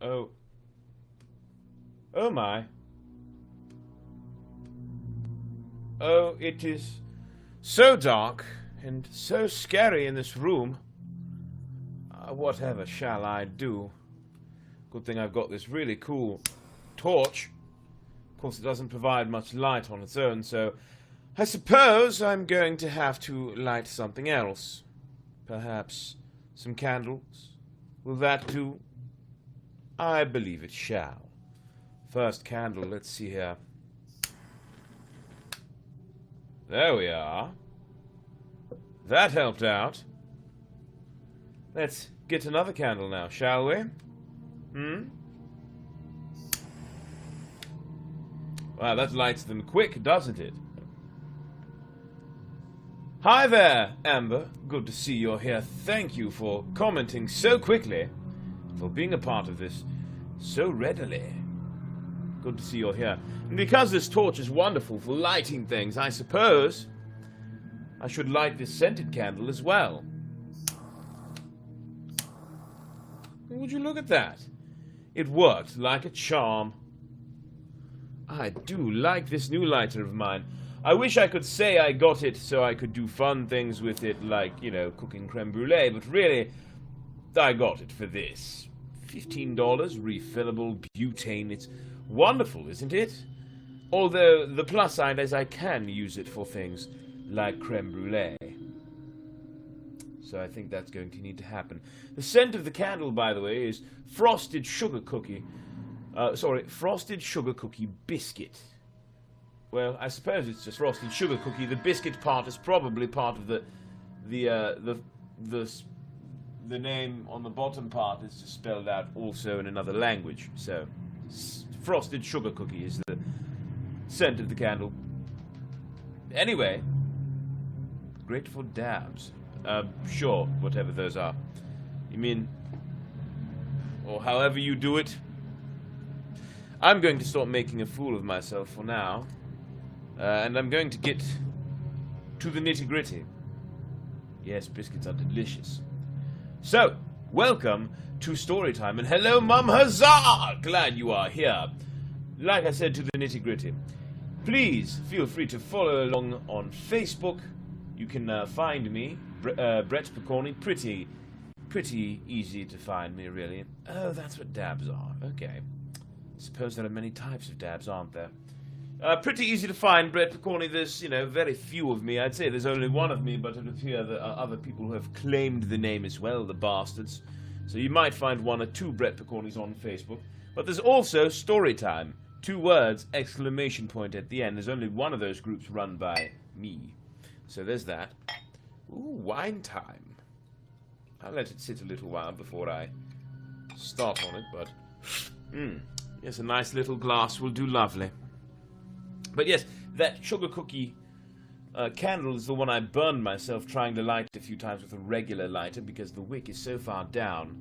Oh. Oh my. Oh, it is so dark and so scary in this room. Whatever shall I do? Good thing I've got this really cool torch. Of course, it doesn't provide much light on its own, so I suppose I'm going to have to light something else. Perhaps some candles. Will that do? I believe it shall. First candle, let's see here. There we are. That helped out. Let's get another candle now, shall we? Wow, that lights them quick, doesn't it? Hi there, Amber. Good to see you're here. Thank you for commenting so quickly, for being a part of this so readily. Good to see you're here. And because this torch is wonderful for lighting things, I suppose I should light this scented candle as well. Would you look at that? It worked like a charm. I do like this new lighter of mine. I wish I could say I got it so I could do fun things with it, like, you know, cooking creme brulee, but really, I got it for this. $15, refillable butane. It's wonderful, isn't it? Although, the plus side is I can use it for things like creme brulee. So I think that's going to need to happen. The scent of the candle, by the way, is frosted sugar cookie. Frosted sugar cookie biscuit. Well, I suppose it's just frosted sugar cookie. The biscuit part is probably part of the name on the bottom part is just spelled out also in another language. So, frosted sugar cookie is the scent of the candle. Anyway, great for dabs. Sure, whatever those are. You mean, or however you do it. I'm going to start making a fool of myself for now. And I'm going to get to the nitty-gritty. Yes, biscuits are delicious. So, welcome to Storytime. And hello, Mum Huzzah! Glad you are here. Like I said, to the nitty-gritty. Please feel free to follow along on Facebook. You can find me, Brett Picorni. Pretty easy to find me, really. Oh, that's what dabs are. Okay. Suppose there are many types of dabs, aren't there? Pretty easy to find, Brett Picorni. There's, you know, very few of me. I'd say there's only one of me, but it appears there are other people who have claimed the name as well, the bastards. So you might find one or two Brett Picornis on Facebook. But there's also Storytime. 2 words, exclamation point at the end. There's only one of those groups run by me. So there's that. Ooh, wine time. I'll let it sit a little while before I start on it, but... yes, a nice little glass will do lovely. But yes, that sugar cookie candle is the one I burned myself trying to light a few times with a regular lighter because the wick is so far down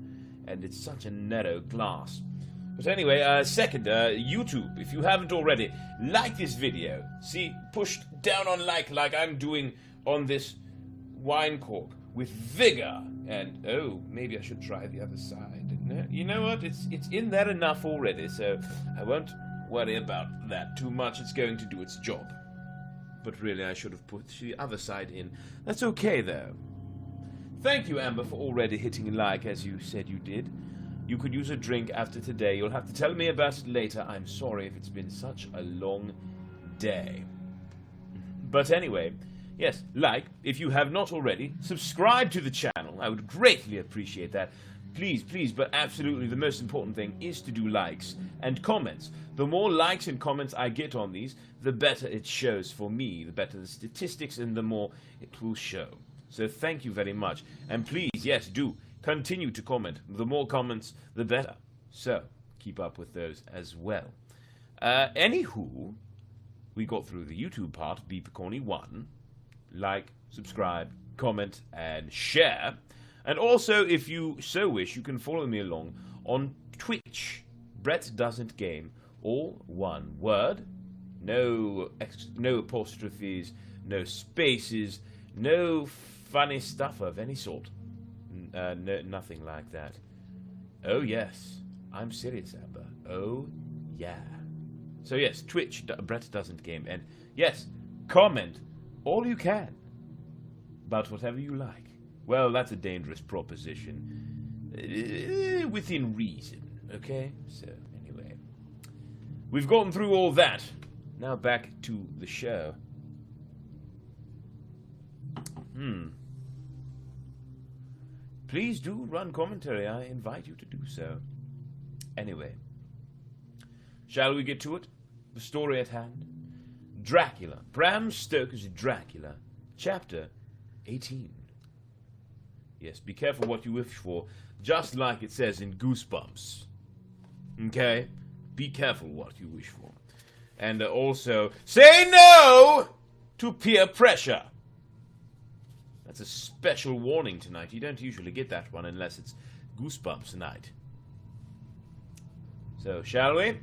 and it's such a narrow glass. But anyway, second, YouTube, if you haven't already, like this video. See, pushed down on like I'm doing on this wine cork with vigor. And, oh, maybe I should try the other side. No, you know what? It's in there enough already, so I won't worry about that too much. It's going to do its job. But really, I should have put the other side in. That's okay, though. Thank you, Amber, for already hitting like as you said you did. You could use a drink after today. You'll have to tell me about it later. I'm sorry if it's been such a long day. But anyway, yes, like, if you have not already, subscribe to the channel. I would greatly appreciate that. Please, but absolutely the most important thing is to do likes and comments. The more likes and comments I get on these, the better it shows for me, the better the statistics, and the more it will show. So thank you very much. And please, yes, do continue to comment. The more comments, the better. So, keep up with those as well. Anywho, we got through the YouTube part, Be Picorni 1. Like, subscribe, comment, and share. And also, if you so wish, you can follow me along on Twitch. Brett Doesn't Game. All one word. No apostrophes, no spaces, no funny stuff of any sort. No, nothing like that. Oh yes, I'm serious, Amber. Oh, yeah. So yes, Twitch, Brett Doesn't Game, and yes, comment all you can about whatever you like. Well, that's a dangerous proposition. Within reason, okay? So, anyway. We've gotten through all that. Now back to the show. Please do run commentary. I invite you to do so. Anyway. Shall we get to it? The story at hand. Dracula. Bram Stoker's Dracula. Chapter 18. Yes, be careful what you wish for. Just like it says in Goosebumps. Okay? Be careful what you wish for. And also, say no to peer pressure. That's a special warning tonight. You don't usually get that one unless it's Goosebumps night. So, shall we?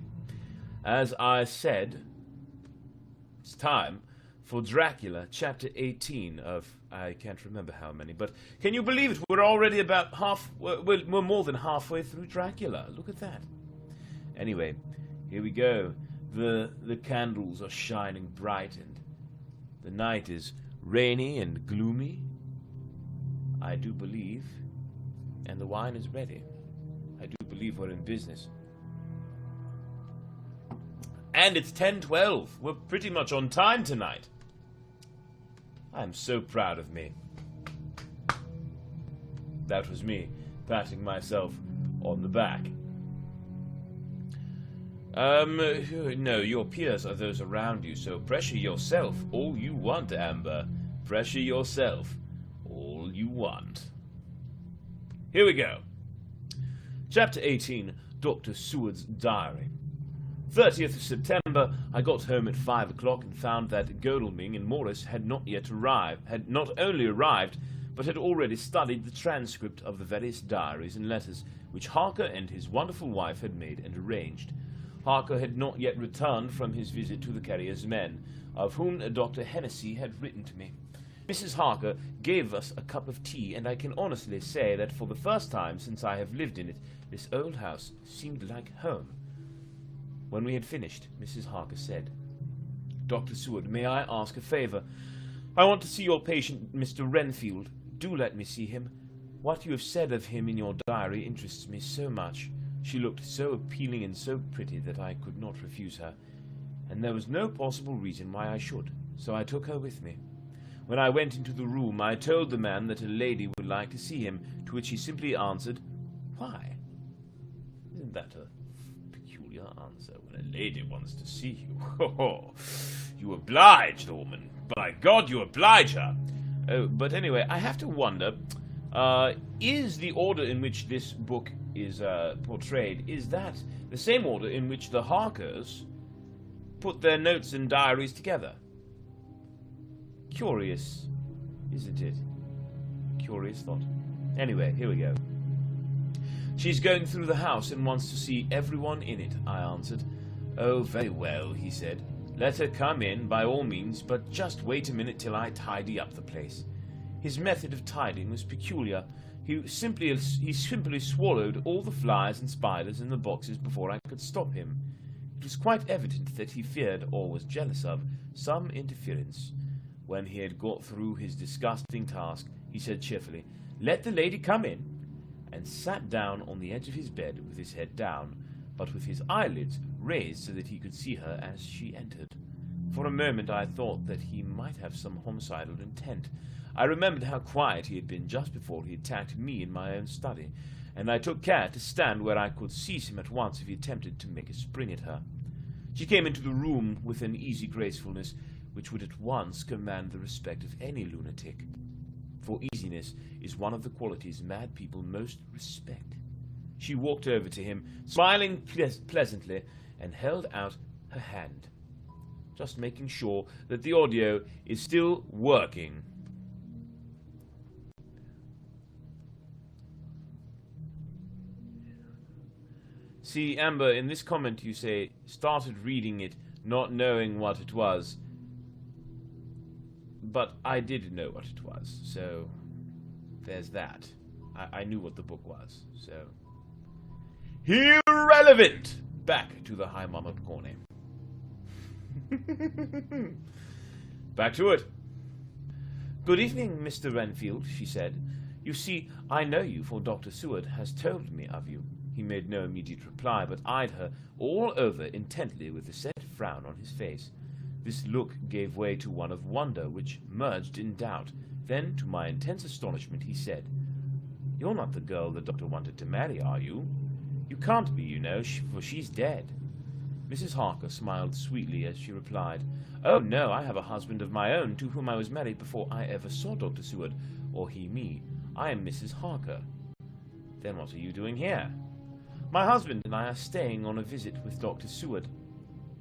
As I said, it's time for Dracula, Chapter 18 of, I can't remember how many, but can you believe it? We're already about we're more than halfway through Dracula. Look at that. Anyway, here we go. The candles are shining bright, and the night is rainy and gloomy, I do believe, and the wine is ready. I do believe we're in business. And it's 10:12. We're pretty much on time tonight. I'm so proud of me. That was me patting myself on the back. No, your peers are those around you, so pressure yourself all you want, Amber. Pressure yourself all you want. Here we go. Chapter 18, Dr. Seward's Diary. 30th of September, I got home at 5 o'clock and found that Godalming and Morris had not only arrived, but had already studied the transcript of the various diaries and letters which Harker and his wonderful wife had made and arranged. Harker had not yet returned from his visit to the Carrier's men, of whom Dr. Hennessy had written to me. Mrs. Harker gave us a cup of tea, and I can honestly say that for the first time since I have lived in it, this old house seemed like home. When we had finished, Mrs. Harker said, "Dr. Seward, may I ask a favor? I want to see your patient, Mr. Renfield. Do let me see him. What you have said of him in your diary interests me so much." She looked so appealing and so pretty that I could not refuse her, and there was no possible reason why I should, so I took her with me. When I went into the room, I told the man that a lady would like to see him, to which he simply answered, "Why?" Isn't that a peculiar answer, when a lady wants to see you? Oh, you oblige the woman. By God, you oblige her. But anyway, I have to wonder, is the order in which this book is portrayed, is that the same order in which the Harkers put their notes and diaries together? Curious, isn't it? Curious thought. Anyway, here we go. "She's going through the house and wants to see everyone in it," I answered. "Oh, very well," he said. "Let her come in, by all means, but just wait a minute till I tidy up the place." His method of tidying was peculiar. He simply swallowed all the flies and spiders in the boxes before I could stop him. It was quite evident that he feared, or was jealous of, some interference. When he had got through his disgusting task, he said cheerfully, "Let the lady come in," and sat down on the edge of his bed with his head down, but with his eyelids raised so that he could see her as she entered. For a moment I thought that he might have some homicidal intent. I remembered how quiet he had been just before he attacked me in my own study, and I took care to stand where I could seize him at once if he attempted to make a spring at her. She came into the room with an easy gracefulness which would at once command the respect of any lunatic, for easiness is one of the qualities mad people most respect. She walked over to him, smiling pleasantly, and held out her hand. Just making sure that the audio is still working. See, Amber, in this comment you say, started reading it, not knowing what it was. But I did know what it was, so there's that. I knew what the book was, so... Here Irrelevant! Back to the high mama corner. Back to it. Good evening, Mr. Renfield, she said. You see, I know you, for Dr. Seward has told me of you. He made no immediate reply, but eyed her all over intently with a set frown on his face. This look gave way to one of wonder, which merged in doubt. Then, to my intense astonishment, he said, You're not the girl the doctor wanted to marry, are you? You can't be, you know, for she's dead. Mrs. Harker smiled sweetly as she replied, Oh, no, I have a husband of my own, to whom I was married before I ever saw Dr. Seward, or he me. I am Mrs. Harker. Then what are you doing here? My husband and I are staying on a visit with Dr. Seward.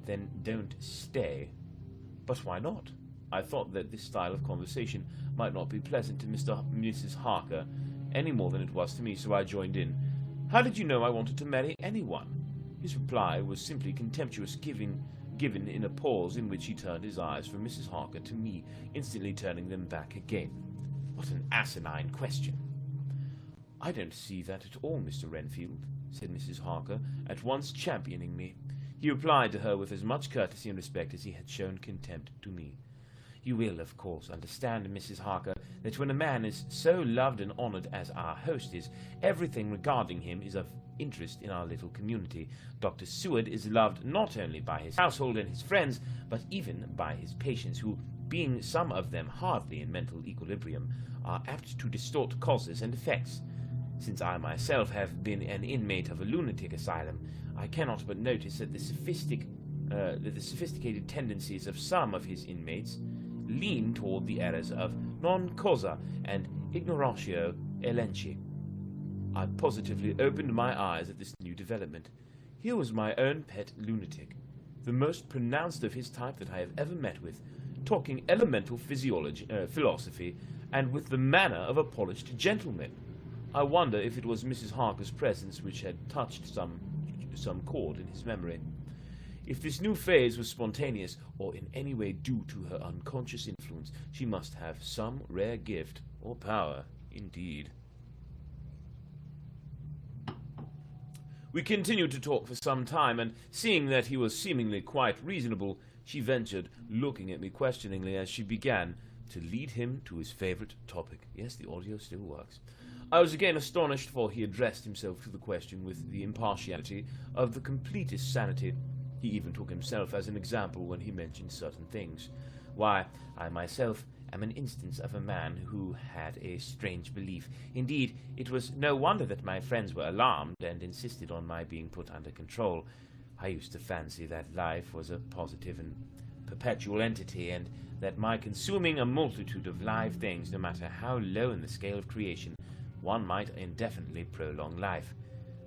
Then don't stay. But why not? I thought that this style of conversation might not be pleasant to Mrs. Harker any more than it was to me, so I joined in. How did you know I wanted to marry anyone? His reply was simply contemptuous, given in a pause in which he turned his eyes from Mrs. Harker to me, instantly turning them back again. What an asinine question. I don't see that at all, Mr. Renfield, said Mrs. Harker, at once championing me. He replied to her with as much courtesy and respect as he had shown contempt to me. You will, of course, understand, Mrs. Harker, that when a man is so loved and honoured as our host is, everything regarding him is of interest in our little community. Dr. Seward is loved not only by his household and his friends, but even by his patients, who, being some of them hardly in mental equilibrium, are apt to distort causes and effects. Since I myself have been an inmate of a lunatic asylum, I cannot but notice that the sophisticated tendencies of some of his inmates lean toward the errors of non causa and ignoratio elenchi. I positively opened my eyes at this new development. Here was my own pet lunatic, the most pronounced of his type that I have ever met with, talking elemental philosophy, and with the manner of a polished gentleman. I wonder if it was Mrs. Harker's presence which had touched some chord in his memory. If this new phase was spontaneous, or in any way due to her unconscious influence, she must have some rare gift or power, indeed. We continued to talk for some time, and seeing that he was seemingly quite reasonable, she ventured, looking at me questioningly as she began to lead him to his favourite topic. Yes, the audio still works. I was again astonished, for he addressed himself to the question with the impartiality of the completest sanity. He even took himself as an example when he mentioned certain things. Why, I myself am an instance of a man who had a strange belief. Indeed, it was no wonder that my friends were alarmed and insisted on my being put under control. I used to fancy that life was a positive and perpetual entity, and that by consuming a multitude of live things, no matter how low in the scale of creation, one might indefinitely prolong life.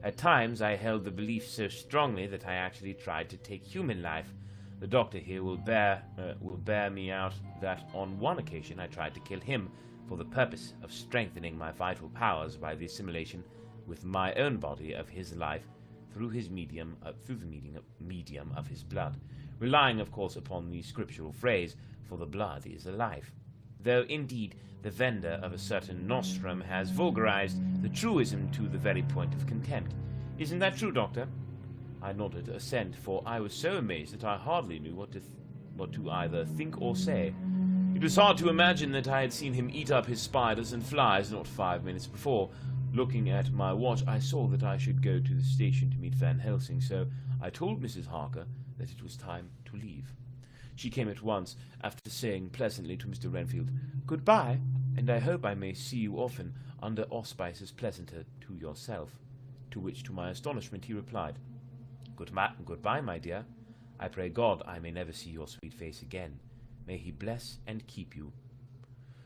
At times I held the belief so strongly that I actually tried to take human life. The doctor here will bear me out that on one occasion I tried to kill him for the purpose of strengthening my vital powers by the assimilation with my own body of his life through the medium of his blood, relying of course upon the scriptural phrase, for the blood is alive. Though indeed the vendor of a certain nostrum has vulgarized the truism to the very point of contempt. Isn't that true, Doctor? I nodded assent, for I was so amazed that I hardly knew what to either think or say. It was hard to imagine that I had seen him eat up his spiders and flies not 5 minutes before. Looking at my watch, I saw that I should go to the station to meet Van Helsing, so I told Mrs. Harker that it was time to leave. She came at once, after saying pleasantly to Mr. Renfield, "Goodbye, and I hope I may see you often under auspices pleasanter to yourself." To which, to my astonishment, he replied, Goodbye, my dear. I pray God I may never see your sweet face again. May he bless and keep you.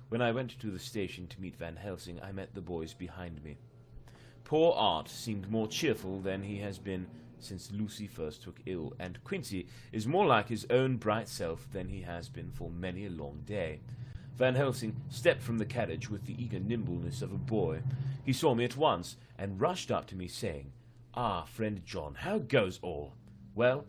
When I went to the station to meet Van Helsing, I met the boys behind me. Poor Art seemed more cheerful than he has been since Lucy first took ill, and Quincy is more like his own bright self than he has been for many a long day. Van Helsing stepped from the carriage with the eager nimbleness of a boy. He saw me at once, and rushed up to me, saying, "Ah, friend John, how goes all?" Well,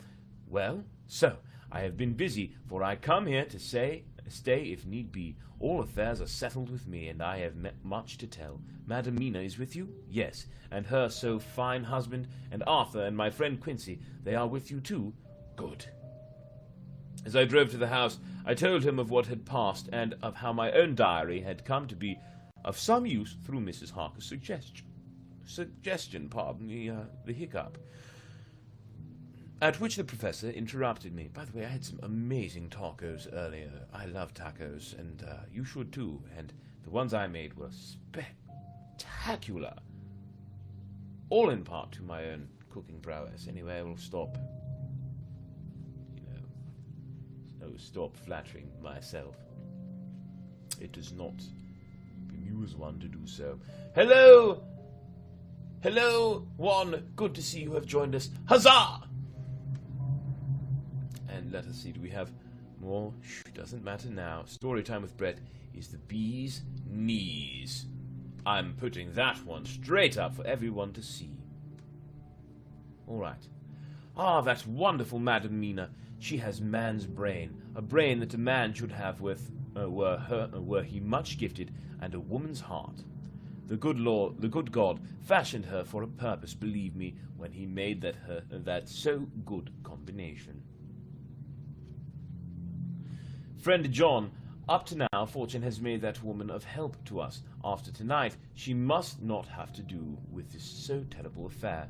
so, I have been busy, for I come here to say stay if need be. All affairs are settled with me, and I have much to tell. Madam Mina is with you? Yes, and her so fine husband, and Arthur and my friend Quincy, they are with you too? Good. As I drove to the house, I told him of what had passed, and of how my own diary had come to be of some use through Mrs. Harker's suggestion, pardon the hiccup. At which the professor interrupted me. By the way, I had some amazing tacos earlier. I love tacos, and you should too. And the ones I made were spectacular. All in part to my own cooking prowess. Anyway, I will stop. Stop flattering myself. It does not amuse one to do so. Hello! Hello, one. Good to see you have joined us. Huzzah! And let us see, do we have more? Doesn't matter now. Story time with Brett is the bee's knees. I'm putting that one straight up for everyone to see. All right. Ah, that wonderful Madam Mina. She has man's brain, a brain that a man should have were he much gifted, and a woman's heart. The good God fashioned her for a purpose, believe me, when he made that so good combination. Friend John, up to now, fortune has made that woman of help to us. After tonight, she must not have to do with this so terrible affair.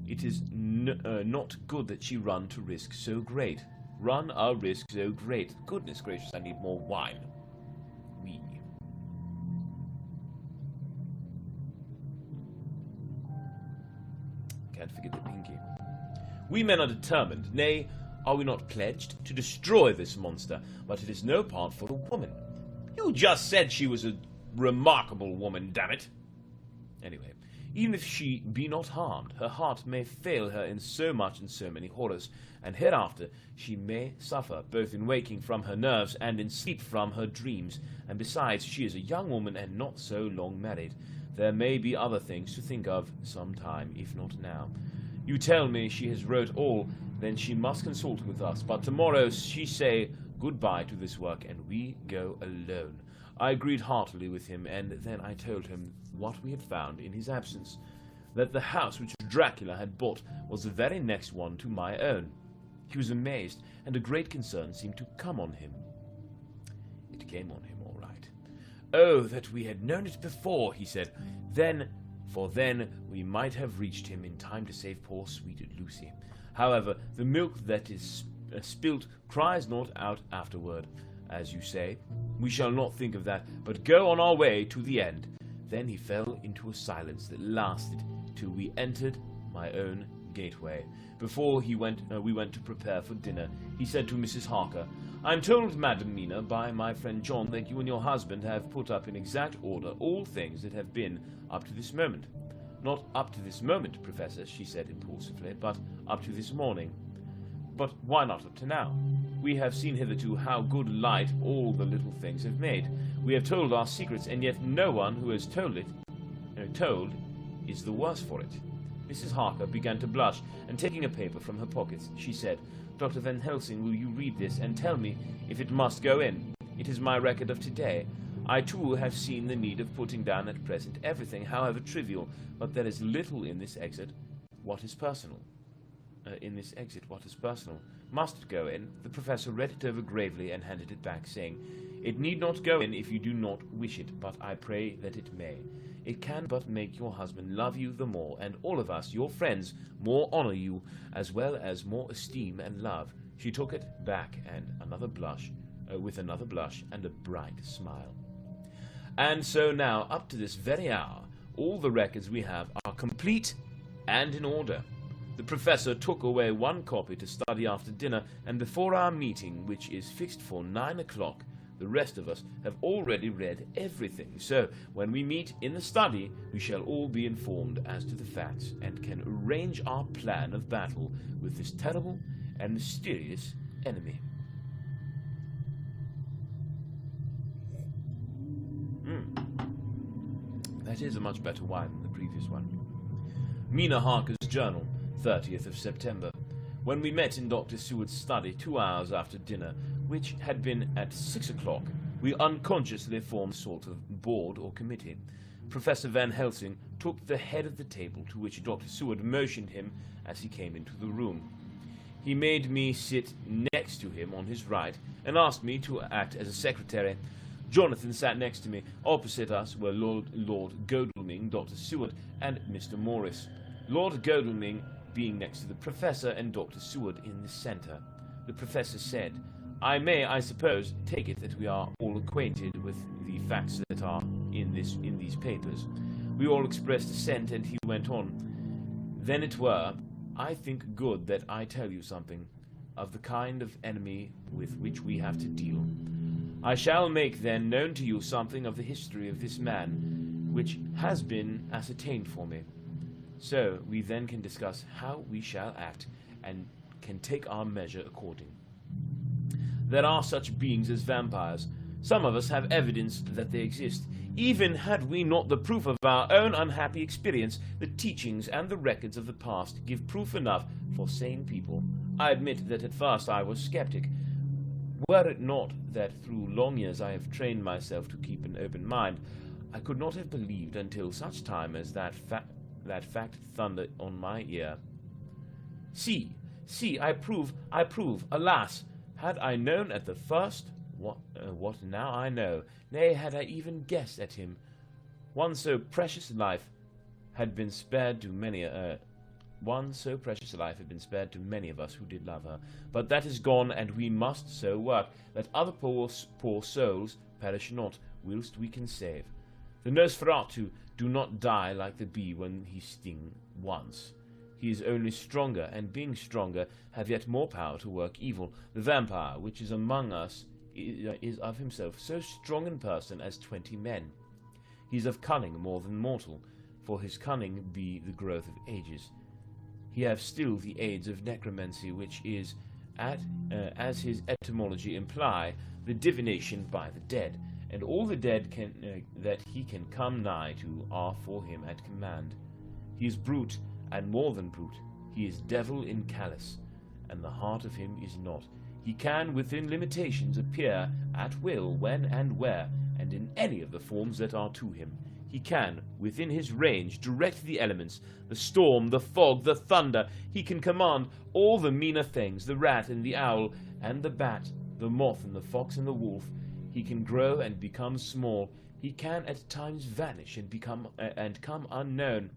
It is not good that she run to risk so great. Run a risk so great. Goodness gracious, I need more wine. Me. Can't forget the pinky. We men are determined, nay, are we not pledged, to destroy this monster, but it is no part for a woman. You just said she was a remarkable woman, damn it. Anyway, even if she be not harmed, her heart may fail her in so much and so many horrors, and hereafter she may suffer, both in waking from her nerves and in sleep from her dreams, and besides, she is a young woman and not so long married. There may be other things to think of some time, if not now. You tell me she has wrote all, then she must consult with us, but tomorrow she say goodbye to this work, and we go alone. I agreed heartily with him, and then I told him what we had found in his absence, that the house which Dracula had bought was the very next one to my own. He was amazed, and a great concern seemed to come on him. It came on him all right. Oh, that we had known it before, he said. Then we might have reached him in time to save poor sweet Lucy. However, the milk that is spilt cries not out afterward, as you say. We shall not think of that, but go on our way to the end. Then he fell into a silence that lasted till we entered my own gateway. Before we went to prepare for dinner, he said to Mrs. Harker, I am told, Madam Mina, by my friend John, that you and your husband have put up in exact order all things that have been up to this moment. Not up to this moment, Professor, she said impulsively, but up to this morning. But why not up to now? We have seen hitherto how good light all the little things have made. We have told our secrets, and yet no one who has told is the worse for it. Mrs. Harker began to blush, and taking a paper from her pockets, she said, Dr. Van Helsing, will you read this and tell me if it must go in? It is my record of today. I too have seen the need of putting down at present everything, however trivial, but there is little in this exit what is personal. Must it go in? The professor read it over gravely and handed it back, saying, It need not go in if you do not wish it, but I pray that it may. It can but make your husband love you the more, and all of us, your friends, more honor you, as well as more esteem and love. She took it back, and with another blush and a bright smile. And so now, up to this very hour, all the records we have are complete and in order. The professor took away one copy to study after dinner, and before our meeting, which is fixed for 9 o'clock, the rest of us have already read everything. So, when we meet in the study, we shall all be informed as to the facts, and can arrange our plan of battle with this terrible and mysterious enemy. That is a much better wine than the previous one. Mina Harker's journal, 30th of September. When we met in Dr. Seward's study 2 hours after dinner, which had been at 6 o'clock, We unconsciously formed a sort of board or committee. Professor Van Helsing took the head of the table, to which Dr. Seward motioned him as he came into the room. He made me sit next to him on his right, and asked me to act as a secretary. Jonathan sat next to me. Opposite us were Lord Godalming, Dr. Seward, and Mr. Morris. Lord Godalming being next to the Professor, and Dr. Seward in the centre. The Professor said, "I may, I suppose, take it that we are all acquainted with the facts that are in these papers." We all expressed assent, and he went on. "Then it were, I think, good that I tell you something of the kind of enemy with which we have to deal. I shall make then known to you something of the history of this man, which has been ascertained for me. So we then can discuss how we shall act, and can take our measure according. There are such beings as vampires. Some of us have evidence that they exist. Even had we not the proof of our own unhappy experience, the teachings and the records of the past give proof enough for sane people. I admit that at first I was skeptic. Were it not that through long years I have trained myself to keep an open mind, I could not have believed until such time as that fact thundered on my ear. See, I prove, alas! Had I known at the first what now I know, nay, had I even guessed at him, one so precious life had been spared to many of us who did love her. But that is gone, and we must so work that other poor souls perish not, whilst we can save. The Nosferatu do not die like the bee when he sting once. He is only stronger, and being stronger, have yet more power to work evil. The vampire, which is among us, is of himself so strong in person as 20 men. He is of cunning more than mortal, for his cunning be the growth of ages. He have still the aids of necromancy, which is, as his etymology imply, the divination by the dead, and all the dead that he can come nigh to are for him at command. He is brute, and more than brute. He is devil in callous, and the heart of him is not. He can, within limitations, appear at will, when and where, and in any of the forms that are to him. He can, within his range, direct the elements, the storm, the fog, the thunder. He can command all the meaner things, the rat and the owl, and the bat, the moth and the fox and the wolf. He can grow and become small. He can at times vanish and come unknown.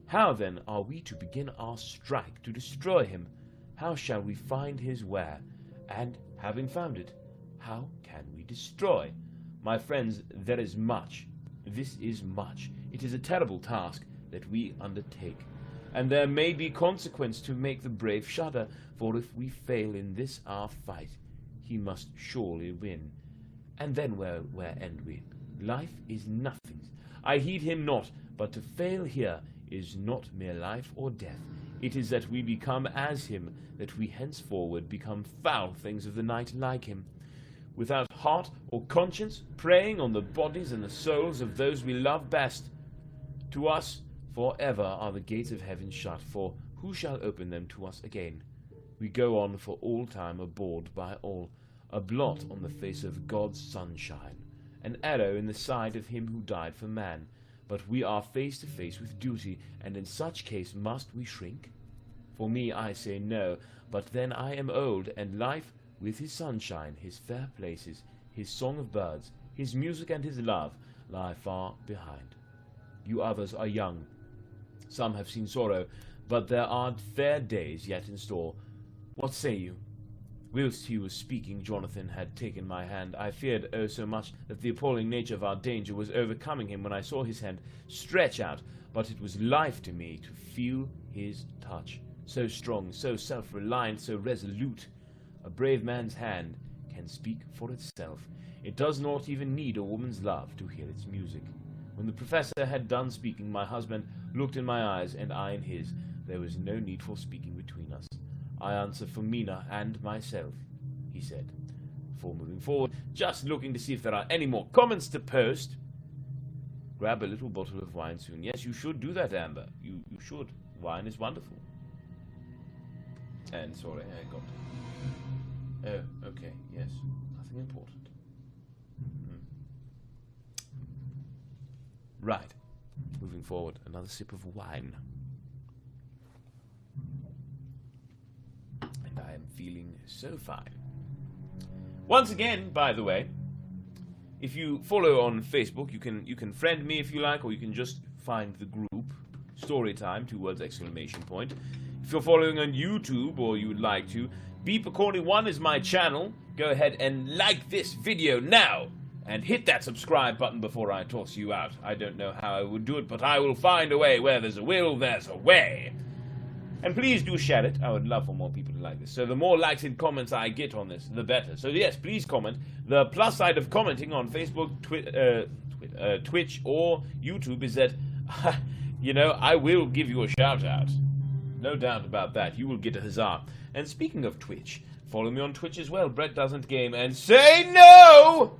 How then are we to begin our strike to destroy him? How shall we find his where? And, having found it, how can we destroy? My friends, there is much. This is much. It is a terrible task that we undertake, and there may be consequence to make the brave shudder, for if we fail in this our fight, he must surely win. And then where end we? Life is nothing. I heed him not, but to fail here is not mere life or death. It is that we become as him, that we henceforward become foul things of the night like him, without heart or conscience, preying on the bodies and the souls of those we love best. To us forever are the gates of heaven shut, for who shall open them to us again? We go on for all time abhorred by all, a blot on the face of God's sunshine, an arrow in the side of him who died for man. But we are face to face with duty, and in such case must we shrink? For me, I say no, but then I am old, and life, with his sunshine, his fair places, his song of birds, his music and his love, lie far behind. You others are young. Some have seen sorrow, but there are fair days yet in store. What say you? Whilst he was speaking, Jonathan had taken my hand. I feared, oh, so much, that the appalling nature of our danger was overcoming him when I saw his hand stretch out, but it was life to me to feel his touch. So strong, so self-reliant, so resolute. A brave man's hand can speak for itself. It does not even need a woman's love to hear its music. When the professor had done speaking, my husband looked in my eyes, and I in his. There was no need for speaking between us. I answer for Mina and myself, he said. Before moving forward, just looking to see if there are any more comments to post. Grab a little bottle of wine soon. Yes, you should do that, Amber. You should. Wine is wonderful. And sorry, I got... Oh, okay, yes. Nothing important. Right. Moving forward, another sip of wine. And I am feeling so fine. Once again, by the way, if you follow on Facebook, you can friend me if you like, or you can just find the group Storytime, 2 words, exclamation point. If you're following on YouTube, or you would like to, Beeper1 is my channel. Go ahead and like this video now, and hit that subscribe button before I toss you out. I don't know how I would do it, but I will find a way. Where there's a will, there's a way. And please do share it. I would love for more people to like this. So the more likes and comments I get on this, the better. So yes, please comment. The plus side of commenting on Facebook, Twitch, or YouTube is that, you know, I will give you a shout out. No doubt about that. You will get a huzzah. And speaking of Twitch, follow me on Twitch as well. Brett Doesn't Game, and say no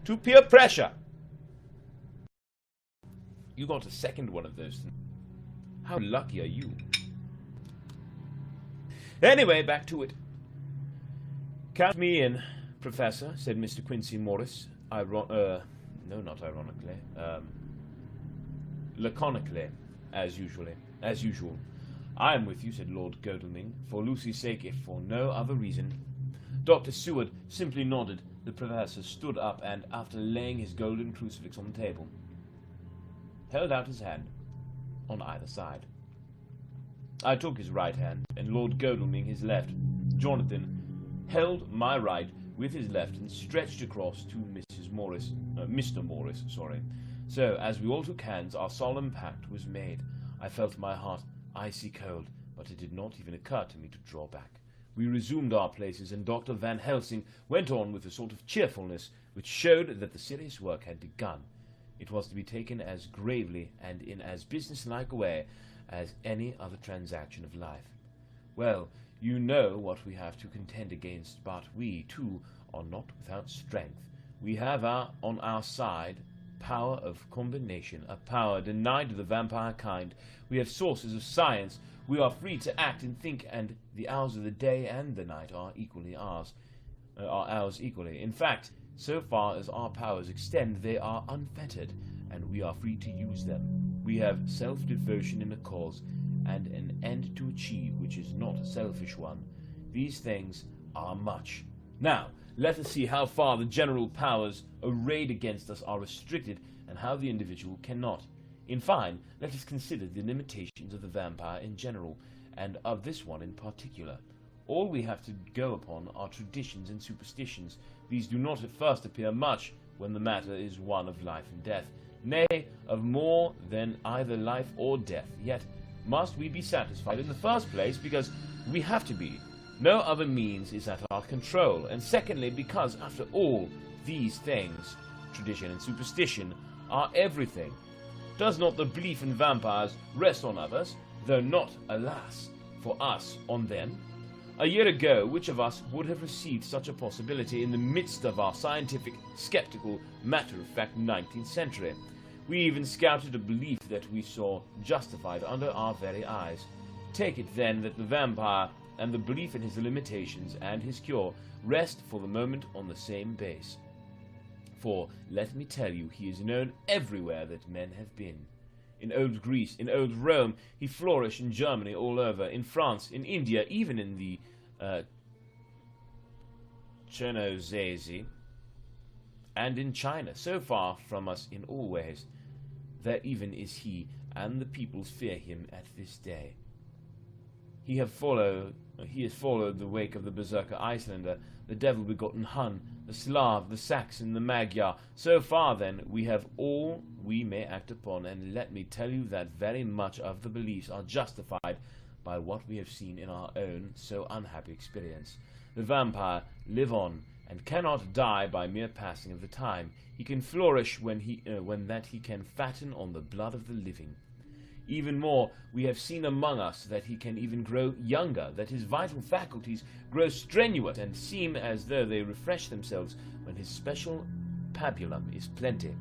to peer pressure. You got a second one of those. How lucky are you? Anyway, back to it. Count me in, Professor, said Mr. Quincy Morris. No, not ironically. Laconically, as usual. I am with you, said Lord Godalming, for Lucy's sake, if for no other reason. Dr. Seward simply nodded. The Professor stood up and, after laying his golden crucifix on the table, held out his hand on either side. I took his right hand, and Lord Godalming his left. Jonathan held my right with his left and stretched across to Mr. Morris. So, as we all took hands, our solemn pact was made. I felt my heart icy cold, but it did not even occur to me to draw back. We resumed our places, and Dr. Van Helsing went on with a sort of cheerfulness which showed that the serious work had begun. It was to be taken as gravely and in as business-like a way as any other transaction of life. Well, you know what we have to contend against, but we, too, are not without strength. We have on our side power of combination, a power denied to the vampire kind. We have sources of science. We are free to act and think, and the hours of the day and the night are ours equally. In fact, so far as our powers extend, they are unfettered, and we are free to use them. We have self-devotion in a cause, and an end to achieve which is not a selfish one. These things are much. Now, let us see how far the general powers arrayed against us are restricted, and how the individual cannot. In fine, let us consider the limitations of the vampire in general, and of this one in particular. All we have to go upon are traditions and superstitions. These do not at first appear much, when the matter is one of life and death, nay, of more than either life or death. Yet must we be satisfied in the first place, because we have to be. No other means is at our control, and secondly, because, after all, these things, tradition and superstition, are everything. Does not the belief in vampires rest on others, though not, alas, for us, on them? A year ago, which of us would have received such a possibility in the midst of our scientific, skeptical, matter-of-fact 19th century? We even scouted a belief that we saw justified under our very eyes. Take it, then, that the vampire and the belief in his limitations and his cure rest for the moment on the same base. For, let me tell you, he is known everywhere that men have been. In old Greece, in old Rome, he flourished in Germany all over, in France, in India, even in the Chernozazi, and in China, so far from us in all ways. There even is he, and the peoples fear him at this day. He has followed the wake of the berserker Icelander, the devil-begotten Hun, the Slav, the Saxon, the Magyar. So far, then, we have all we may act upon, and let me tell you that very much of the beliefs are justified by what we have seen in our own so unhappy experience. The vampire live on, and cannot die by mere passing of the time. He can flourish when that he can fatten on the blood of the living. Even more, we have seen among us that he can even grow younger, that his vital faculties grow strenuous and seem as though they refresh themselves when his special pabulum is plenty.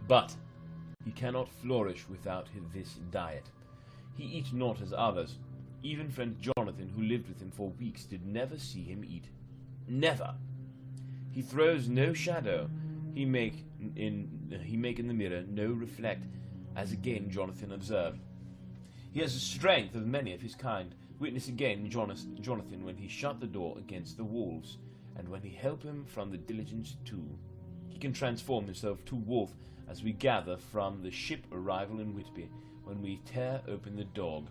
But he cannot flourish without this diet. He eats not as others. Even friend Jonathan, who lived with him for weeks, did never see him eat. Never. He throws no shadow. He make in the mirror no reflect, as again Jonathan observed. He has the strength of many of his kind. Witness again Jonathan when he shut the door against the wolves, and when he helped him from the diligence too. He can transform himself to wolf, as we gather from the ship arrival in Whitby, when he tear open the dog.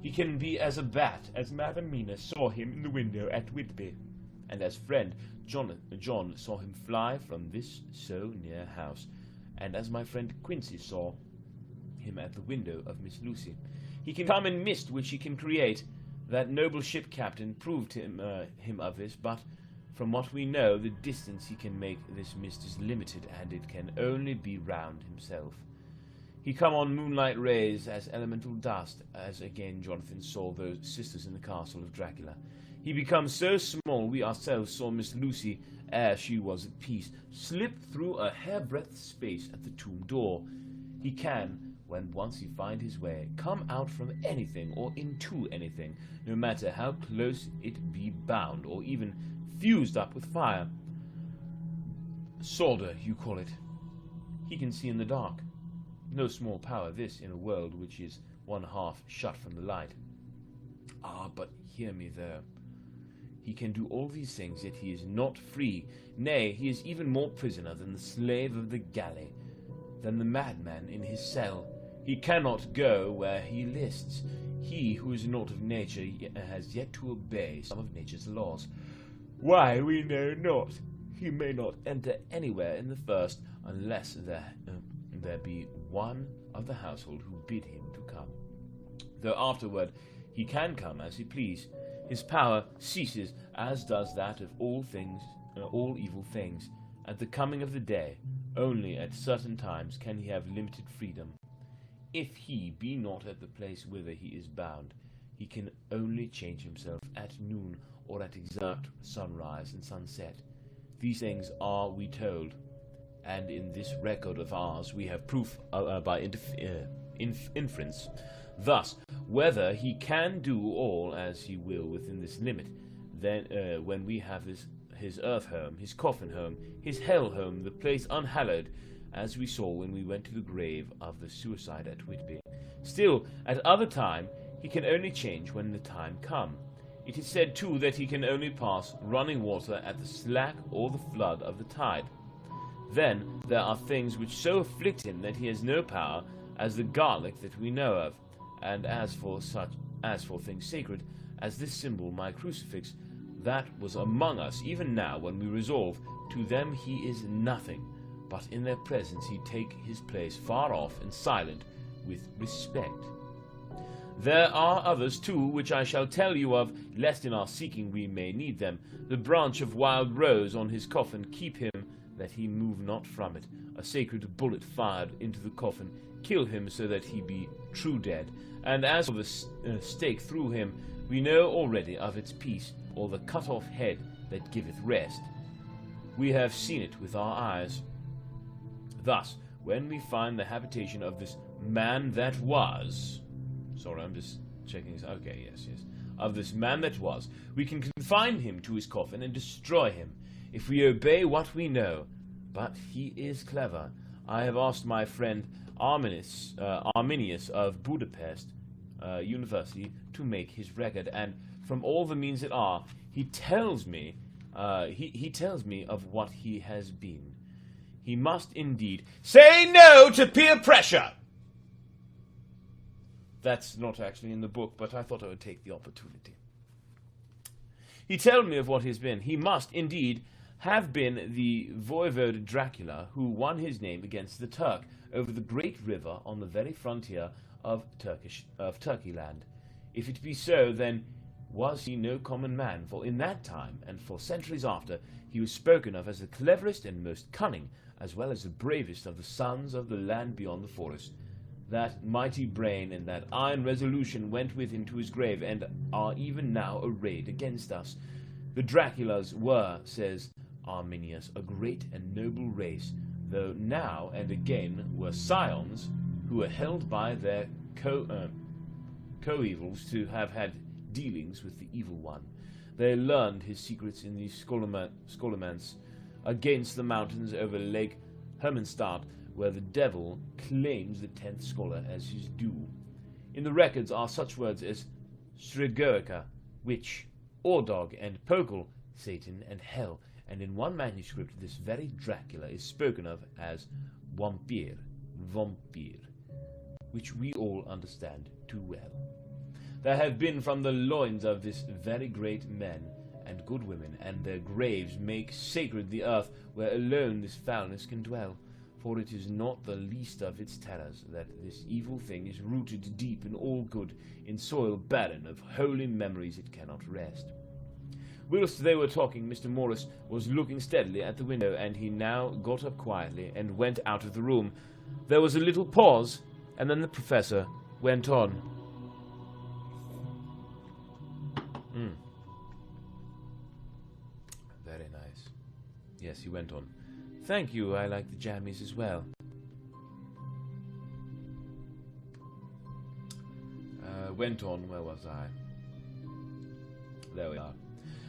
He can be as a bat, as Madam Mina saw him in the window at Whitby, and as friend John saw him fly from this so near house, and as my friend Quincy saw him at the window of Miss Lucy. He can come in mist which he can create. That noble ship captain proved him of this, but from what we know, the distance he can make this mist is limited, and it can only be round himself. He come on moonlight rays as elemental dust, as again Jonathan saw those sisters in the castle of Dracula. He becomes so small we ourselves saw Miss Lucy, ere she was at peace, slip through a hairbreadth space at the tomb door. He can, when once he find his way, come out from anything or into anything, no matter how close it be bound, or even fused up with fire. Solder, you call it. He can see in the dark. No small power this, in a world which is one half shut from the light. Ah, but hear me though. He can do all these things, yet he is not free. Nay, he is even more prisoner than the slave of the galley, than the madman in his cell. He cannot go where he lists. He who is not of nature has yet to obey some of nature's laws. Why, we know not. He may not enter anywhere in the first, unless there be one of the household who bid him to come. Though afterward he can come as he please. His power ceases, as does that of all evil things, at the coming of the day. Only at certain times can he have limited freedom. If he be not at the place whither he is bound, he can only change himself at noon or at exact sunrise and sunset. These things are we told, and in this record of ours we have proof by inference. Thus, whether he can do all as he will within this limit, then when we have his earth home, his coffin home, his hell home, the place unhallowed, as we saw when we went to the grave of the suicide at Whitby. Still, at other time, he can only change when the time come. It is said, too, that he can only pass running water at the slack or the flood of the tide. Then there are things which so afflict him that he has no power, as the garlic that we know of. And as for things sacred, as this symbol, my crucifix, that was among us even now when we resolve, to them he is nothing, but in their presence he take his place far off and silent, with respect. There are others too, which I shall tell you of, lest in our seeking we may need them. The branch of wild rose on his coffin keep him, that he move not from it. A sacred bullet fired into the coffin kill him, so that he be true dead. And as for the stake through him, we know already of its piece, or the cut-off head that giveth rest. We have seen it with our eyes. Thus, when we find the habitation of this man that was... Sorry, I'm just checking. Okay, yes. Of this man that was, we can confine him to his coffin and destroy him, if we obey what we know. But he is clever. I have asked my friend Arminius of Budapest University to make his record, and from all the means that are, he tells me of what he has been. He must indeed say no to peer pressure. That's not actually in the book, but I thought I would take the opportunity. He told me of what he has been. He must indeed have been the voivode Dracula who won his name against the Turk over the great river on the very frontier of Turkey land. If it be so, then was he no common man, for in that time, and for centuries after, he was spoken of as the cleverest and most cunning, as well as the bravest of the sons of the land beyond the forest. That mighty brain and that iron resolution went with him to his grave, and are even now arrayed against us. The Draculas were, says Arminius, a great and noble race, though now and again were scions who were held by their coevals to have had dealings with the evil one. They learned his secrets in the Scholomance against the mountains over Lake Hermanstadt, where the devil claims the 10th scholar as his due. In the records are such words as Stregoica, witch, Ordog, and Pokel, Satan, and hell, and in one manuscript this very Dracula is spoken of as vampire, which we all understand too well. There have been from the loins of this very great men and good women, and their graves make sacred the earth where alone this foulness can dwell. For it is not the least of its terrors that this evil thing is rooted deep in all good, in soil barren of holy memories it cannot rest. Whilst they were talking, Mr. Morris was looking steadily at the window, and he now got up quietly and went out of the room. There was a little pause, and then the professor went on. Very nice. Yes, he went on. Thank you, I like the jammies as well. Went on, where was I? There we are.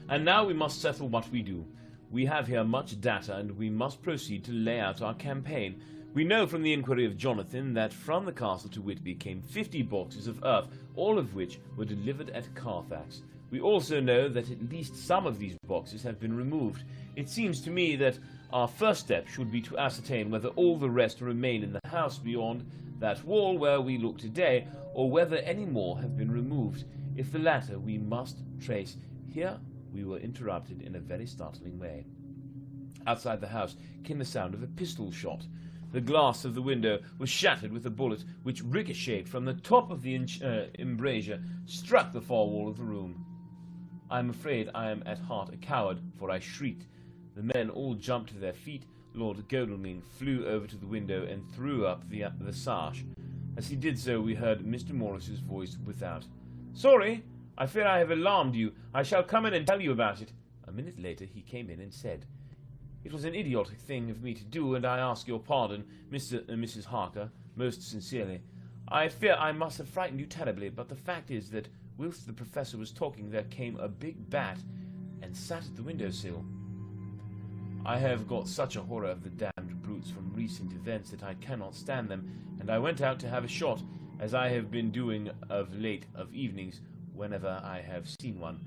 And now we must settle what we do. We have here much data, and we must proceed to lay out our campaign. We know from the inquiry of Jonathan that from the castle to Whitby came 50 boxes of earth, all of which were delivered at Carfax. We also know that at least some of these boxes have been removed. It seems to me that our first step should be to ascertain whether all the rest remain in the house beyond that wall where we look today, or whether any more have been removed. If the latter, we must trace. Here we were interrupted in a very startling way. Outside the house came the sound of a pistol shot. The glass of the window was shattered with a bullet which ricocheted from the top of the embrasure, struck the far wall of the room. I am afraid I am at heart a coward, for I shrieked. The men all jumped to their feet. Lord Godalming flew over to the window and threw up the sash. As he did so, we heard Mr. Morris's voice without. "Sorry, I fear I have alarmed you. I shall come in and tell you about it." A minute later he came in and said, "It was an idiotic thing of me to do, and I ask your pardon, Mr. and Mrs. Harker, most sincerely. I fear I must have frightened you terribly, but the fact is that whilst the professor was talking there came a big bat and sat at the window-sill. I have got such a horror of the damned brutes from recent events that I cannot stand them, and I went out to have a shot, as I have been doing of late of evenings whenever I have seen one.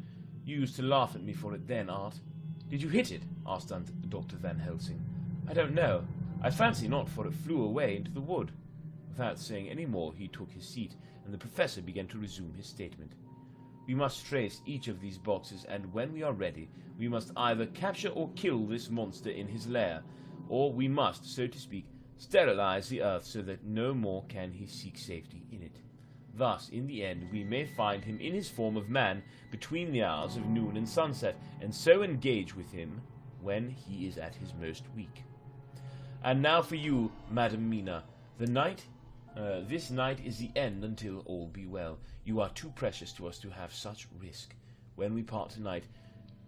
You used to laugh at me for it then, Art." "Did you hit it?" asked Dr. Van Helsing. "I don't know. I fancy not, for it flew away into the wood." Without saying any more, he took his seat, and the professor began to resume his statement. "We must trace each of these boxes, and when we are ready, we must either capture or kill this monster in his lair, or we must, so to speak, sterilize the earth so that no more can he seek safety in it. Thus, in the end, we may find him in his form of man between the hours of noon and sunset, and so engage with him when he is at his most weak. And now for you, Madam Mina. This night is the end until all be well. You are too precious to us to have such risk. When we part tonight,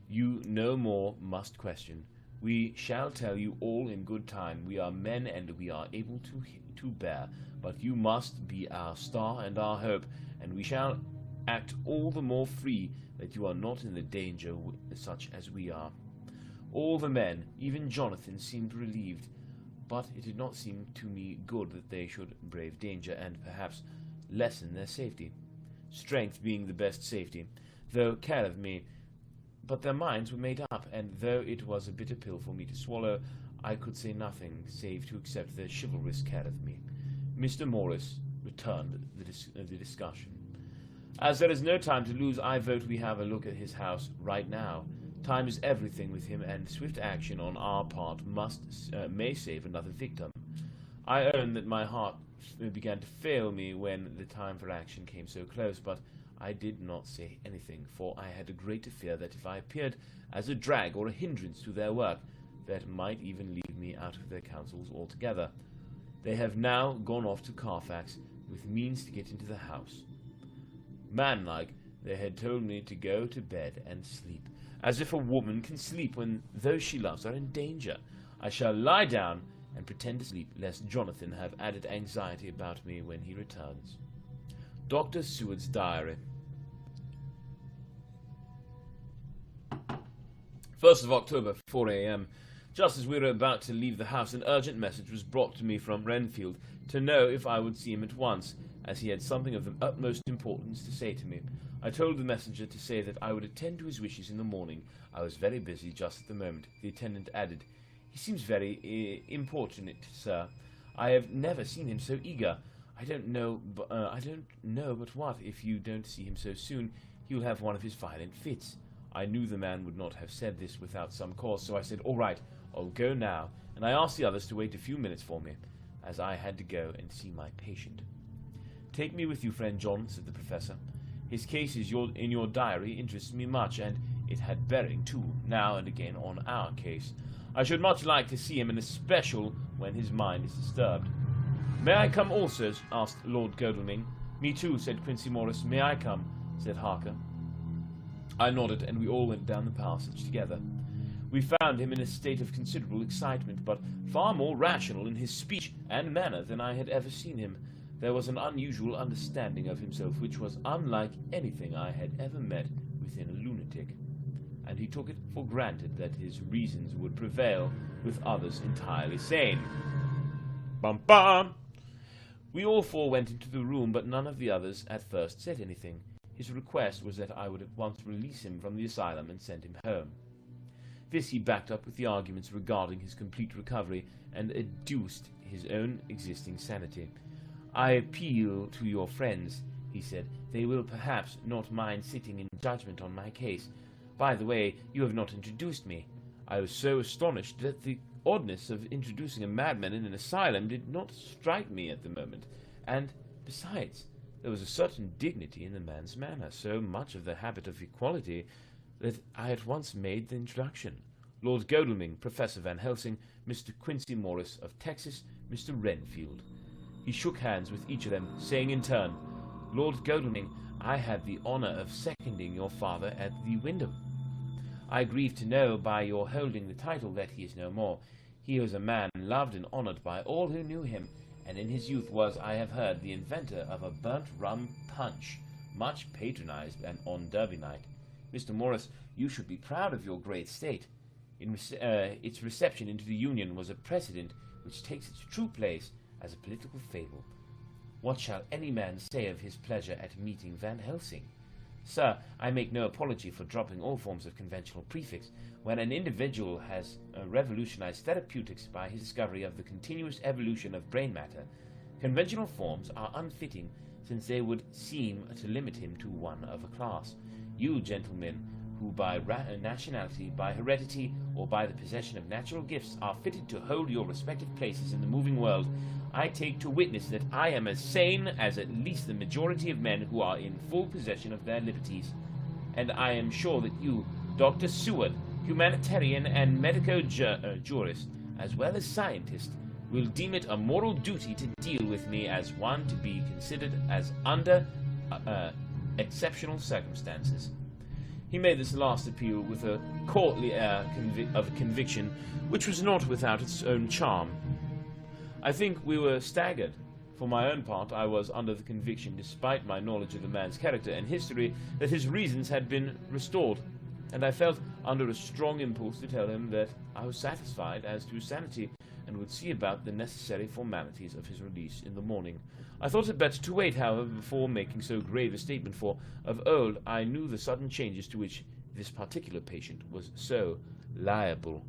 you no more must question. We shall tell you all in good time. We are men, and we are able to bear. But you must be our star and our hope, and we shall act all the more free that you are not in the danger such as we are." All the men, even Jonathan, seemed relieved, but it did not seem to me good that they should brave danger, and perhaps lessen their safety. Strength being the best safety, though care of me. But their minds were made up, and though it was a bitter pill for me to swallow, I could say nothing save to accept their chivalrous care of me. Mr. Morris returned the discussion. "As there is no time to lose, I vote we have a look at his house right now. Time is everything with him, and swift action on our part may save another victim. I own that my heart began to fail me when the time for action came so close, but I did not say anything, for I had a great fear that if I appeared as a drag or a hindrance to their work, that might even leave me out of their counsels altogether. They have now gone off to Carfax, with means to get into the house. Manlike, they had told me to go to bed and sleep, as if a woman can sleep when those she loves are in danger. I shall lie down and pretend to sleep, lest Jonathan have added anxiety about me when he returns." Dr. Seward's Diary. 1st of October, 4 a.m. Just as we were about to leave the house, an urgent message was brought to me from Renfield to know if I would see him at once, as he had something of the utmost importance to say to me. I told the messenger to say that I would attend to his wishes in the morning. I was very busy just at the moment. The attendant added, "He seems very importunate, sir. I have never seen him so eager. I don't know but what, if you don't see him so soon, he will have one of his violent fits." I knew the man would not have said this without some cause, so I said, "All right, I'll go now," and I asked the others to wait a few minutes for me, as I had to go and see my patient. "Take me with you, friend John," said the professor. "His case in your diary interests me much, and it had bearing, too, now and again on our case. I should much like to see him, in especial when his mind is disturbed." "May I come also?" asked Lord Godalming. "Me too," said Quincy Morris. "May I come?" said Harker. I nodded, and we all went down the passage together. We found him in a state of considerable excitement, but far more rational in his speech and manner than I had ever seen him. There was an unusual understanding of himself which was unlike anything I had ever met within a lunatic, and he took it for granted that his reasons would prevail with others entirely sane. Bum bum! We all four went into the room, but none of the others at first said anything. His request was that I would at once release him from the asylum and send him home. This he backed up with the arguments regarding his complete recovery, and adduced his own existing sanity. "I appeal to your friends," he said. "They will perhaps not mind sitting in judgment on my case. By the way, you have not introduced me." I was so astonished that the oddness of introducing a madman in an asylum did not strike me at the moment, and, besides, there was a certain dignity in the man's manner, so much of the habit of equality, that I at once made the introduction. Lord Godalming, Professor Van Helsing, Mr. Quincy Morris of Texas, Mr. Renfield. He shook hands with each of them, saying in turn, "Lord Godalming, I had the honor of seconding your father at the window. I grieve to know by your holding the title that he is no more. He was a man loved and honored by all who knew him, and in his youth was, I have heard, the inventor of a burnt rum punch, much patronized on Derby night. Mr. Morris, you should be proud of your great state. Its reception into the Union was a precedent which takes its true place as a political fable. What shall any man say of his pleasure at meeting Van Helsing? Sir, I make no apology for dropping all forms of conventional prefix. When an individual has revolutionized therapeutics by his discovery of the continuous evolution of brain matter, conventional forms are unfitting, since they would seem to limit him to one of a class. You, gentlemen, who by nationality, by heredity, or by the possession of natural gifts are fitted to hold your respective places in the moving world, I take to witness that I am as sane as at least the majority of men who are in full possession of their liberties. And I am sure that you, Dr. Seward, humanitarian and medico-jurist, as well as scientist, will deem it a moral duty to deal with me as one to be considered as under exceptional circumstances. He made this last appeal with a courtly air of conviction, which was not without its own charm. I think we were staggered. For my own part, I was under the conviction, despite my knowledge of the man's character and history, that his reasons had been restored, and I felt under a strong impulse to tell him that I was satisfied as to his sanity, and would see about the necessary formalities of his release in the morning. I thought it better to wait, however, before making so grave a statement, for of old I knew the sudden changes to which this particular patient was so liable.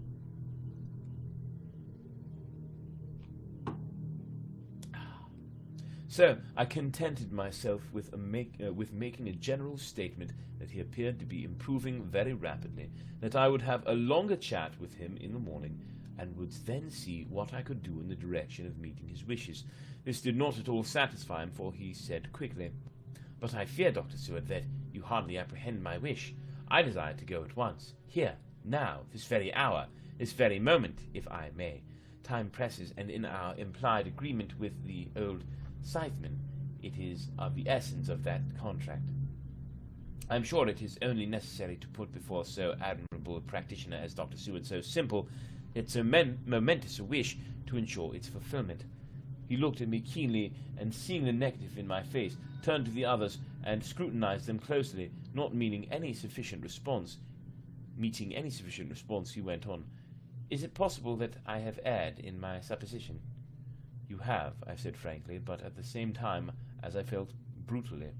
So I contented myself with making a general statement that he appeared to be improving very rapidly, that I would have a longer chat with him in the morning, and would then see what I could do in the direction of meeting his wishes. This did not at all satisfy him, for he said quickly, "But I fear, Dr. Seward, that you hardly apprehend my wish. I desire to go at once, here, now, this very hour, this very moment, if I may. Time presses, and in our implied agreement with the old Scytheman, it is of the essence of that contract. I am sure it is only necessary to put before so admirable a practitioner as Dr. Seward so simple, yet so momentous a wish to ensure its fulfillment." He looked at me keenly, and seeing the negative in my face, turned to the others and scrutinized them closely, not meaning any sufficient response. meeting any sufficient response, he went on, "Is it possible that I have erred in my supposition?" "You have," I said frankly, but at the same time, as I felt, brutally.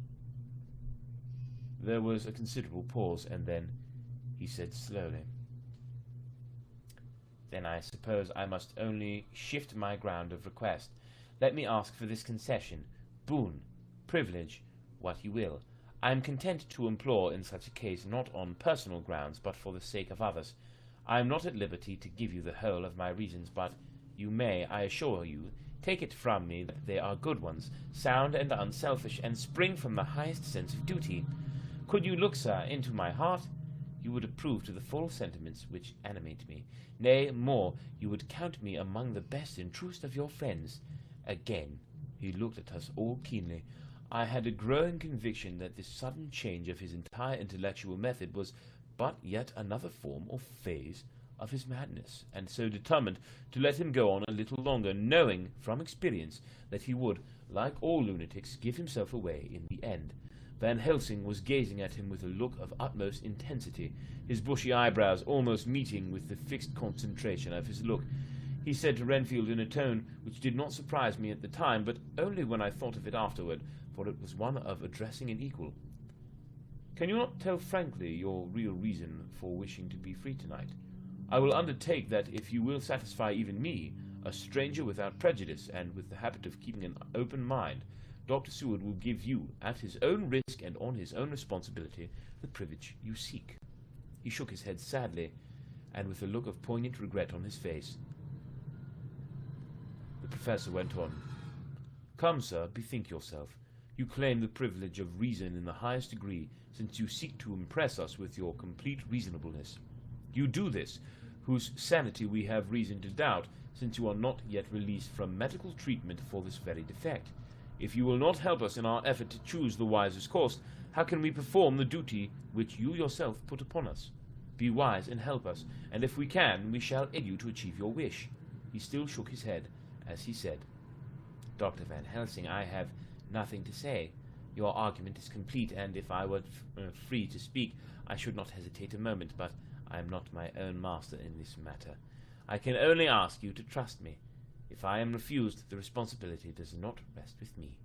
There was a considerable pause, and then he said slowly, "Then I suppose I must only shift my ground of request. Let me ask for this concession, boon, privilege, what you will. I am content to implore in such a case not on personal grounds, but for the sake of others. I am not at liberty to give you the whole of my reasons, but you may, I assure you, take it from me that they are good ones, sound and unselfish, and spring from the highest sense of duty. Could you look, sir, into my heart, you would approve to the full sentiments which animate me. Nay, more, you would count me among the best and truest of your friends." Again he looked at us all keenly. I had a growing conviction that this sudden change of his entire intellectual method was but yet another form or phase of his madness, and so determined to let him go on a little longer, knowing from experience that he would, like all lunatics, give himself away in the end. Van Helsing was gazing at him with a look of utmost intensity, his bushy eyebrows almost meeting with the fixed concentration of his look. He said to Renfield in a tone which did not surprise me at the time, but only when I thought of it afterward, for it was one of addressing an equal, "Can you not tell frankly your real reason for wishing to be free tonight? I will undertake that if you will satisfy even me, a stranger without prejudice, and with the habit of keeping an open mind, Dr. Seward will give you, at his own risk and on his own responsibility, the privilege you seek." He shook his head sadly, and with a look of poignant regret on his face. The professor went on, "Come, sir, bethink yourself. You claim the privilege of reason in the highest degree, since you seek to impress us with your complete reasonableness. You do this, whose sanity we have reason to doubt, since you are not yet released from medical treatment for this very defect. If you will not help us in our effort to choose the wisest course, how can we perform the duty which you yourself put upon us? Be wise and help us, and if we can, we shall aid you to achieve your wish." He still shook his head as he said, "Dr. Van Helsing, I have nothing to say. Your argument is complete, and if I were free to speak, I should not hesitate a moment, but I am not my own master in this matter. I can only ask you to trust me. If I am refused, the responsibility does not rest with me."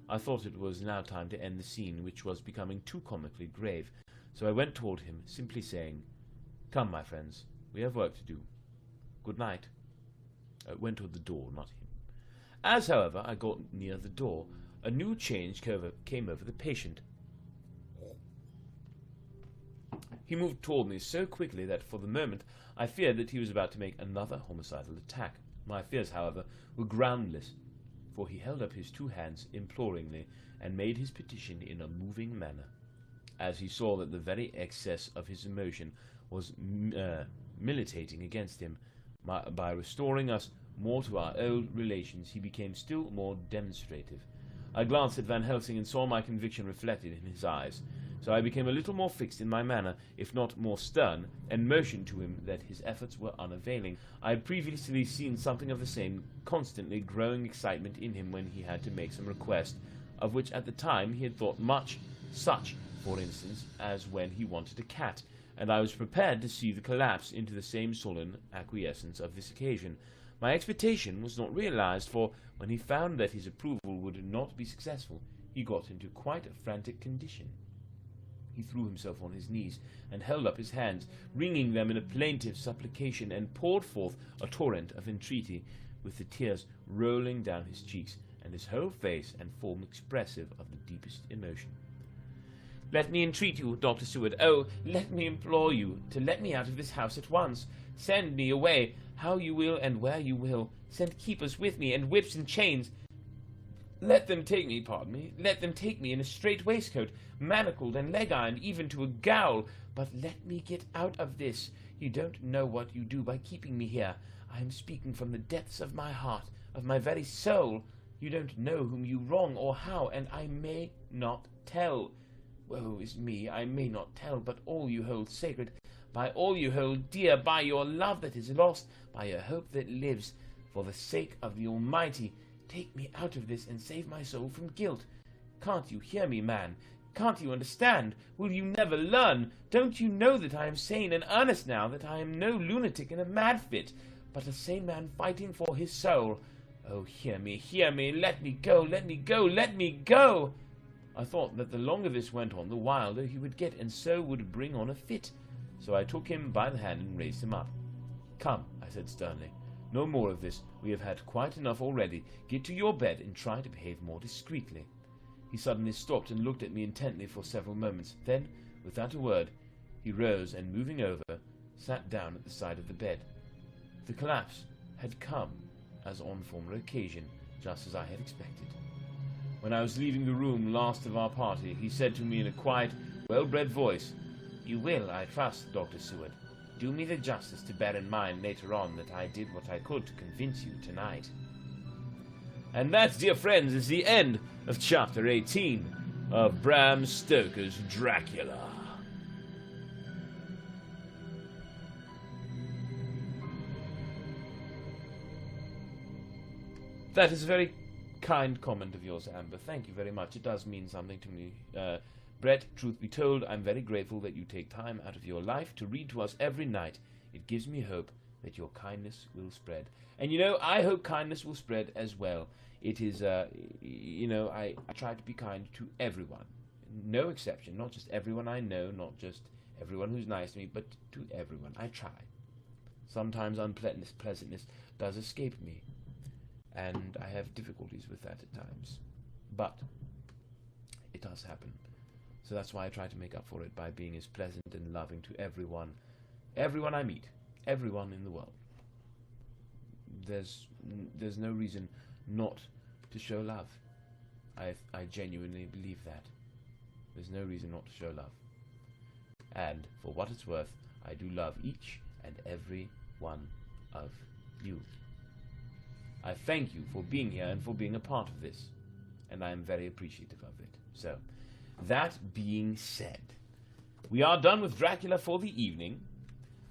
I thought it was now time to end the scene, which was becoming too comically grave, so I went toward him, simply saying, "Come, my friends, we have work to do. Good night." I went toward the door, not him. As, however, I got near the door, a new change came over the patient. He moved toward me so quickly that for the moment I feared that he was about to make another homicidal attack. My fears, however, were groundless, for he held up his two hands imploringly and made his petition in a moving manner. As he saw that the very excess of his emotion was militating against him, by restoring us more to our old relations, he became still more demonstrative. I glanced at Van Helsing and saw my conviction reflected in his eyes, so I became a little more fixed in my manner, if not more stern, and motioned to him that his efforts were unavailing. I had previously seen something of the same constantly growing excitement in him when he had to make some request, of which at the time he had thought much, such, for instance, as when he wanted a cat, and I was prepared to see the collapse into the same sullen acquiescence of this occasion. My expectation was not realized, for when he found that his approval would not be successful, he got into quite a frantic condition. He threw himself on his knees and held up his hands, wringing them in a plaintive supplication, and poured forth a torrent of entreaty, with the tears rolling down his cheeks, and his whole face and form expressive of the deepest emotion. "Let me entreat you, Dr. Seward, oh, let me implore you to let me out of this house at once. Send me away, how you will and where you will. Send keepers with me, and whips and chains. Let them take me, let them take me in a strait waistcoat, manacled and leg-ironed even to a gaol, but let me get out of this. You don't know what you do by keeping me here. I am speaking from the depths of my heart, of my very soul. You don't know whom you wrong or how, and I may not tell. Woe is me, I may not tell, but all you hold sacred, by all you hold dear, by your love that is lost, by your hope that lives, for the sake of the Almighty, take me out of this and save my soul from guilt. Can't you hear me, man? Can't you understand? Will you never learn? Don't you know that I am sane and earnest now, that I am no lunatic in a mad fit, but a sane man fighting for his soul? Oh, hear me, let me go, let me go, let me go! I thought that the longer this went on, the wilder he would get, and so would bring on a fit. So I took him by the hand and raised him up. Come, I said sternly, no more of this. We have had quite enough already. Get to your bed and try to behave more discreetly. He suddenly stopped and looked at me intently for several moments. Then, without a word, he rose and, moving over, sat down at the side of the bed. The collapse had come, as on former occasion, just as I had expected. When I was leaving the room, last of our party, he said to me in a quiet, well-bred voice, "You will, I trust, Dr. Seward, do me the justice to bear in mind later on that I did what I could to convince you tonight." And that, dear friends, is the end of Chapter 18 of Bram Stoker's Dracula. That is a very kind comment of yours, Amber. Thank you very much. It does mean something to me. Brett, truth be told, I'm very grateful that you take time out of your life to read to us every night. It gives me hope that your kindness will spread. And you know, I hope kindness will spread as well. It is, you know, I try to be kind to everyone. No exception. Not just everyone I know, not just everyone who's nice to me, but to everyone. I try. Sometimes unpleasantness does escape me, and I have difficulties with that at times. But it does happen. So that's why I try to make up for it by being as pleasant and loving to everyone I meet, everyone in the world. There's no reason not to show love. I genuinely believe that. There's no reason not to show love. And for what it's worth, I do love each and every one of you. I thank you for being here and for being a part of this, and I am very appreciative of it. So, that being said, we are done with Dracula for the evening,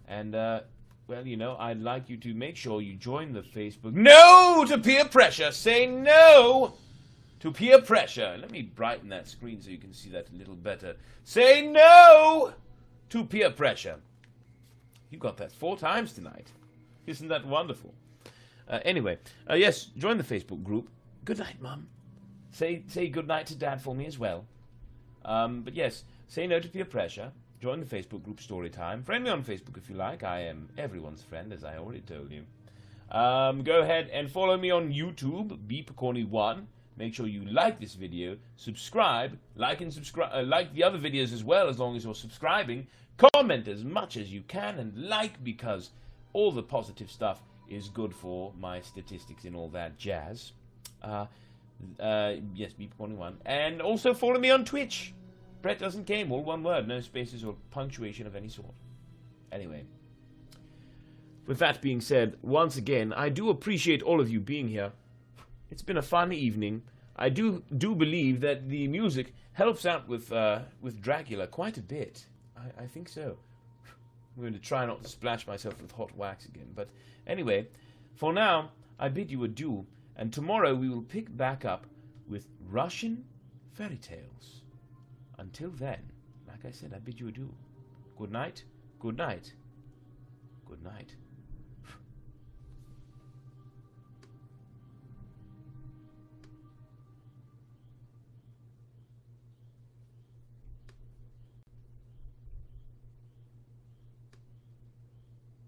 and, well, you know, I'd like you to make sure you join the Facebook... No to peer pressure! Say no to peer pressure! Let me brighten that screen so you can see that a little better. Say no to peer pressure! You got that 4 times tonight. Isn't that wonderful? Anyway, yes, join the Facebook group. Good night, Mum. Say good night to Dad for me as well. But yes, say no to peer pressure. Join the Facebook group Storytime. Friend me on Facebook if you like. I am everyone's friend, as I already told you. Go ahead and follow me on YouTube, BPcorny1. Make sure you like this video, subscribe, like the other videos as well, as long as you're subscribing. Comment as much as you can, and like, because all the positive stuff is good for my statistics and all that jazz. Yes, BPcorny1. And also follow me on Twitch. Brett Doesn't Game, all one word, no spaces or punctuation of any sort. Anyway, with that being said, once again, I do appreciate all of you being here. It's been a fun evening. I do believe that the music helps out with Dracula quite a bit. I think so. I'm going to try not to splash myself with hot wax again. But anyway, for now, I bid you adieu, and tomorrow we will pick back up with Russian fairy tales. Until then, like I said, I bid you adieu. Good night, good night, good night.